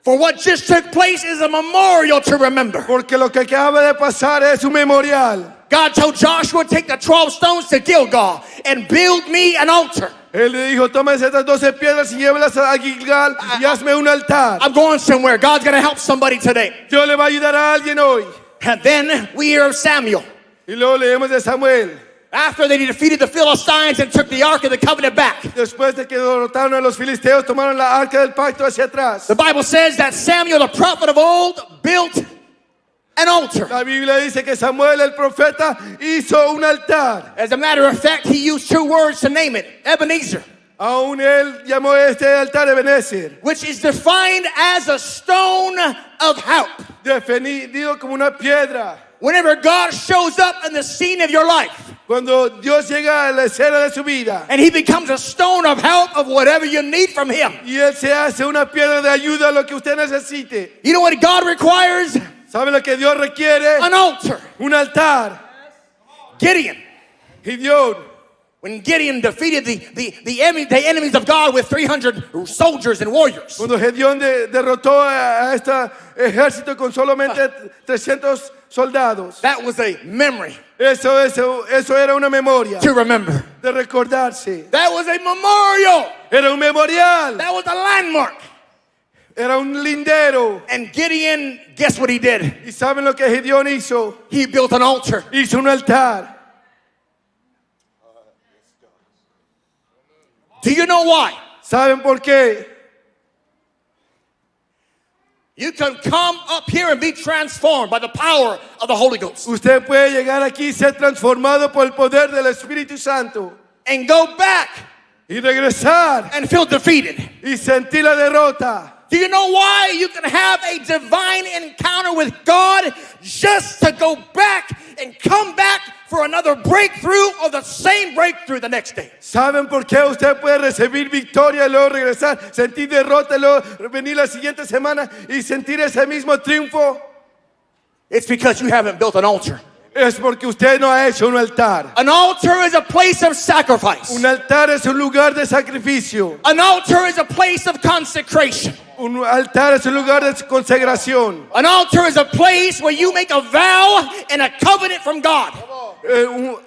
For what just took place is a memorial to remember. porque lo que acaba de pasar es un memorial. God told Joshua, take the 12 stones to Gilgal and build me an altar. Él le dijo, toma esas 12 piedras y llévalas a Gilgal y hazme un altar. I'm going somewhere. God's going to help somebody today. Dios le va a ayudar a alguien hoy. And then we hear of Samuel. Y luego leemos de Samuel. After they defeated the Philistines and took the Ark of the Covenant back, Después de que derrotaron a los filisteos, tomaron la arca del pacto hacia atrás. the Bible says that Samuel, the prophet of old, built an altar. La Biblia dice que Samuel el profeta hizo un altar. As a matter of fact, he used 2 words to name it, Ebenezer, Aún él llamó este altar Ebenezer, which is defined as a stone of help. definido como una piedra Whenever God shows up in the scene of your life, Cuando Dios llega a la escena de su vida and he becomes a stone of help of whatever you need from him. y Él se hace una piedra de ayuda a lo que usted necesite. You know what God requires? ¿Sabe lo que Dios requiere? An altar. Un altar. Gideon. Gideón, When Gideon defeated the enemies of God with 300 soldiers and warriors. cuando Gedeón derrotó a este ejército con solamente 300 soldados. That was a memory Eso era una memoria to remember. de recordarse. That was a memorial. Era un memorial. That was a landmark. Era un lindero. And Gideon, guess what he did? ¿Y saben lo que Gedeón hizo? He built an altar. Hizo un altar. Do you know why? ¿Saben por qué? You can come up here and be transformed by the power of the Holy Ghost. Usted puede llegar aquí y ser transformado por el poder del Espíritu Santo And go back y regresar and feel defeated. y sentir la derrota. Do you know why you can have a divine encounter with God just to go back and come back for another breakthrough or the same breakthrough the next day? ¿Saben por qué usted puede recibir victoria y luego regresar, sentir derrota y luego venir la siguiente semana y sentir ese mismo triunfo? It's because you haven't built an altar. Es porque usted no ha hecho un altar. An altar is a place of sacrifice. Un altar es un lugar de sacrificio. An altar is a place of consecration. Un altar es un lugar de consagración. An altar is a place where you make a vow and a covenant from God.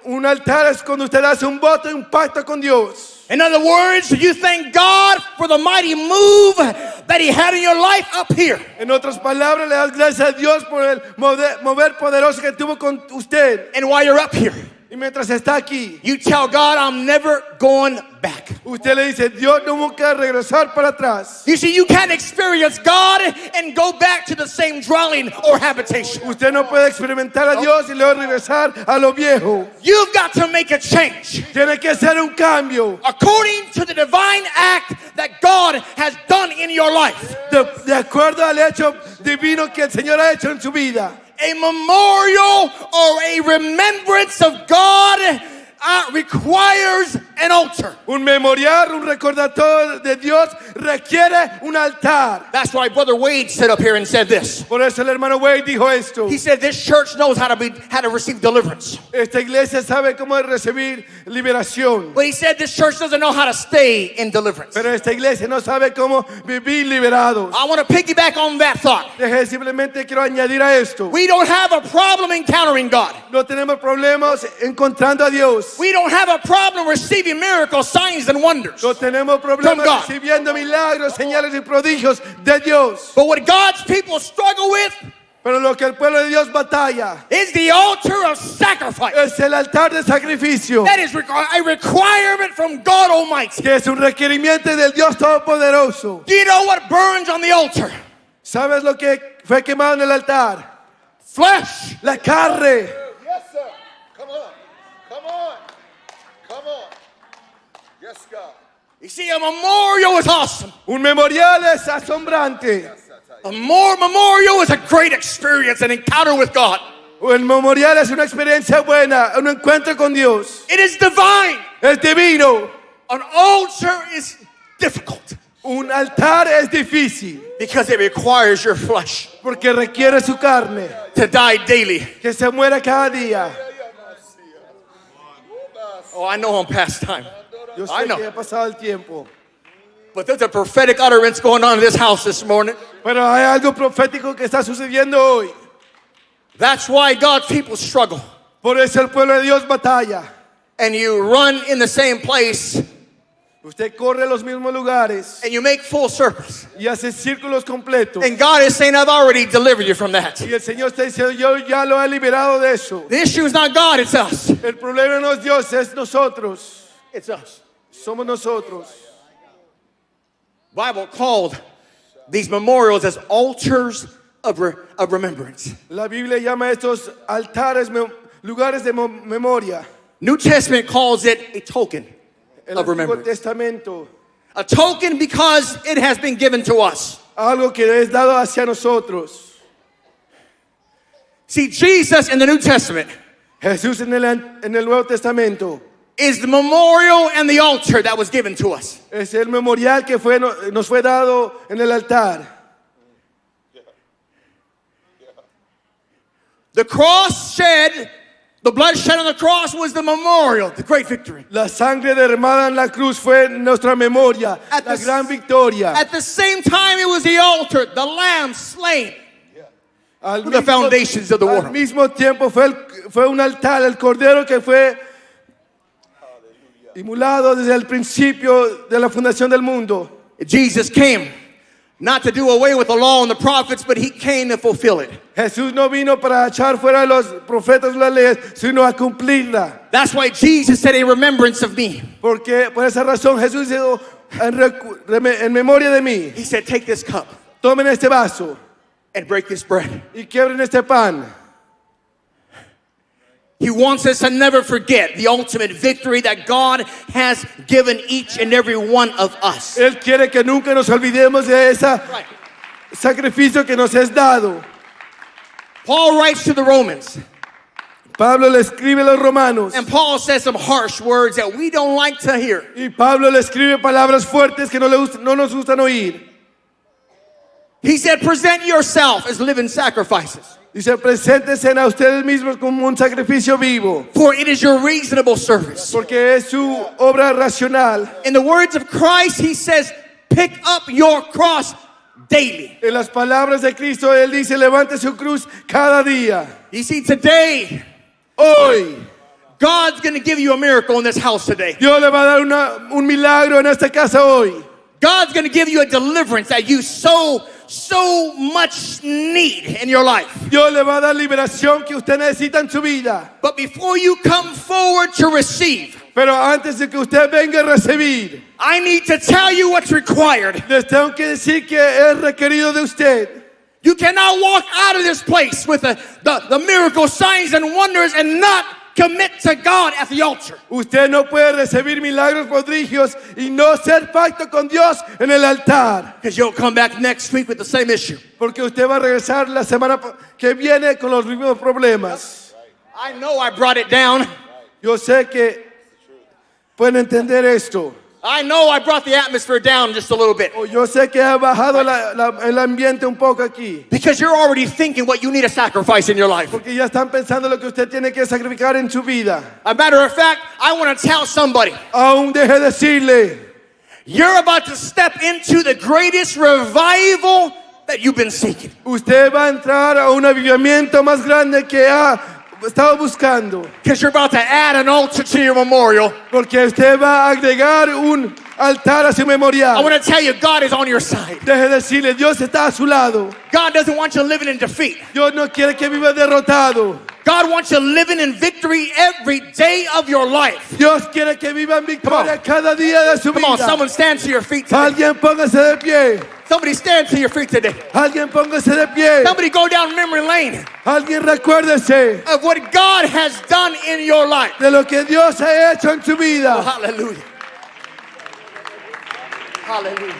Un altar es cuando usted hace un voto y un pacto con Dios. In other words, you thank God for the mighty move that he had in your life up here. En otras palabras, le das gracias a Dios por el mover poderoso que tuvo con usted. And while you're up here, Y mientras está aquí, you tell God, I'm never going back. usted le dice, Dios no busca regresar para atrás. You see, you can't experience God and go back to the same dwelling or habitation. Usted no puede experimentar a Dios y luego regresar a lo viejo. You've got to make a change Tiene que hacer un cambio according to the divine act that God has done in your life. de acuerdo al hecho divino que el Señor ha hecho en su vida. A memorial or a remembrance of God requires an altar. Un memorial, un recordatorio de Dios requiere un altar. That's why Brother Wade stood up here and said this. Por eso el hermano Wade dijo esto. He said this church knows how to receive deliverance. Esta iglesia sabe cómo recibir liberación. But he said this church doesn't know how to stay in deliverance. Pero esta iglesia no sabe cómo vivir liberados. I want to piggyback on that thought. Simplemente quiero añadir a esto. We don't have a problem encountering God. No tenemos problemas encontrando a Dios. We don't have a problem receiving miracles, signs, and wonders. No tenemos From problemas God. recibiendo milagros, señales y prodigios de Dios. But what God's people struggle with Pero lo que el pueblo de Dios batalla is the altar of sacrifice. es el altar de sacrificio, That is a requirement from God Almighty. que es un requerimiento del Dios Todopoderoso. Do you know what burns on the altar? ¿Sabes lo que fue quemado en el altar? Flesh. La carne. Yes, sir. Come on. Come on. Come on. Yes, God. You see, a memorial is awesome. Un memorial es asombrante. A memorial is a great experience, an encounter with God. El memorial es una experiencia buena, un encuentro con Dios. It is divine. Es divino. An altar is difficult Un altar es difícil because it requires your flesh porque requiere su carne, to die daily. que se muera cada día. Oh, I know I'm past time. Yo I sé know. que ha pasado el tiempo, But there's a prophetic utterance going on in this house this morning. pero hay algo profético que está sucediendo hoy. That's why God's people struggle. Por eso el pueblo de Dios batalla. And you run in the same place Usted corre a los mismos lugares and you make full circles. y hace círculos completos. And God is saying, I've already delivered you from that. Y el Señor está diciendo, yo ya lo he liberado de eso. The issue is not God, it's us. El problema no es Dios, es nosotros. It's us. Somos nosotros. Bible called these memorials as altars of remembrance. La Biblia llama a estos altares lugares de memoria. New Testament calls it a token El of Antiguo remembrance. Testamento, A token because it has been given to us. algo que es dado hacia nosotros. See, Jesus in the New Testament Jesús en el Nuevo Testamento is the memorial and the altar that was given to us. es el memorial que nos fue dado en el altar. The cross shed, the blood shed on the cross was the memorial, the great victory. La sangre derramada en la cruz fue nuestra memoria, At la the- gran victoria. At the same time, it was the altar, the lamb slain. Al the foundations of the al world. mismo tiempo fue un altar, el cordero que fue inmolado desde el principio de la fundación del mundo. Jesus came not to do away with the law and the prophets, but he came to fulfill it. Jesús no vino para echar fuera a los profetas las leyes, sino a cumplirla. That's why Jesus said, "In remembrance of me." Porque por esa razón Jesús dijo, en memoria de mí, He said, "Take this cup tomen este vaso and break this bread." y quiebren este pan. He wants us to never forget the ultimate victory that God has given each and every one of us. Él quiere que nunca nos olvidemos de ese Right. sacrificio que nos es dado. Paul writes to the Romans, Pablo le escribe a los romanos and Paul says some harsh words that we don't like to hear. y Pablo le escribe palabras fuertes que no nos gustan oír. He said, "Present yourself as living sacrifices, Dice, preséntense a ustedes mismos como un sacrificio vivo, for it is your reasonable service." porque es su obra racional. In the words of Christ, he says, "Pick up your cross daily." En las palabras de Cristo, Él dice, levante su cruz cada día. You see, today, Hoy, God's going to give you a miracle in this house today. Dios le va a dar un milagro en esta casa hoy. God's going to give you a deliverance that you so much need in your life. Dios le va a dar liberación que usted necesita en su vida. But before you come forward to receive, Pero antes de que usted venga a recibir, I need to tell you what's required. les tengo que decir que es requerido de usted. You cannot walk out of this place with the miracle signs and wonders and not commit to God at the altar. Usted no puede recibir milagros prodigios y no hacer pacto con Dios en el altar. Because you'll come back next week with the same issue. Porque usted va a regresar la semana que viene con los mismos problemas. I know I brought it down. Yo sé que pueden entender esto. I know I brought the atmosphere down just a little bit. O yo sé que ha bajado el ambiente un poco aquí. Because you're already thinking what you need to sacrifice in your life. Porque ya están pensando lo que usted tiene que sacrificar en su vida. A matter of fact, I want to tell somebody, Aún deje decirle, you're about to step into the greatest revival that you've been seeking. usted va a entrar a un avivamiento más grande que ha estado buscando. Because you're about to add an altar to your memorial. Porque usted va a agregar un altar a su I memorial. want to tell you, God is on your side. Deje decirle, Dios está a su lado. God doesn't want you living in defeat. Dios no quiere que viva derrotado. God wants you living in victory every day of your life. Dios quiere que viva en victoria cada día de su Come on, vida. someone stand to your feet today. Alguien póngase de pie. Somebody stand to your feet today. Alguien póngase de pie. Somebody go down memory lane Alguien recuérdese of what God has done in your life. de lo que Dios ha hecho en su Oh, vida. hallelujah. Hallelujah.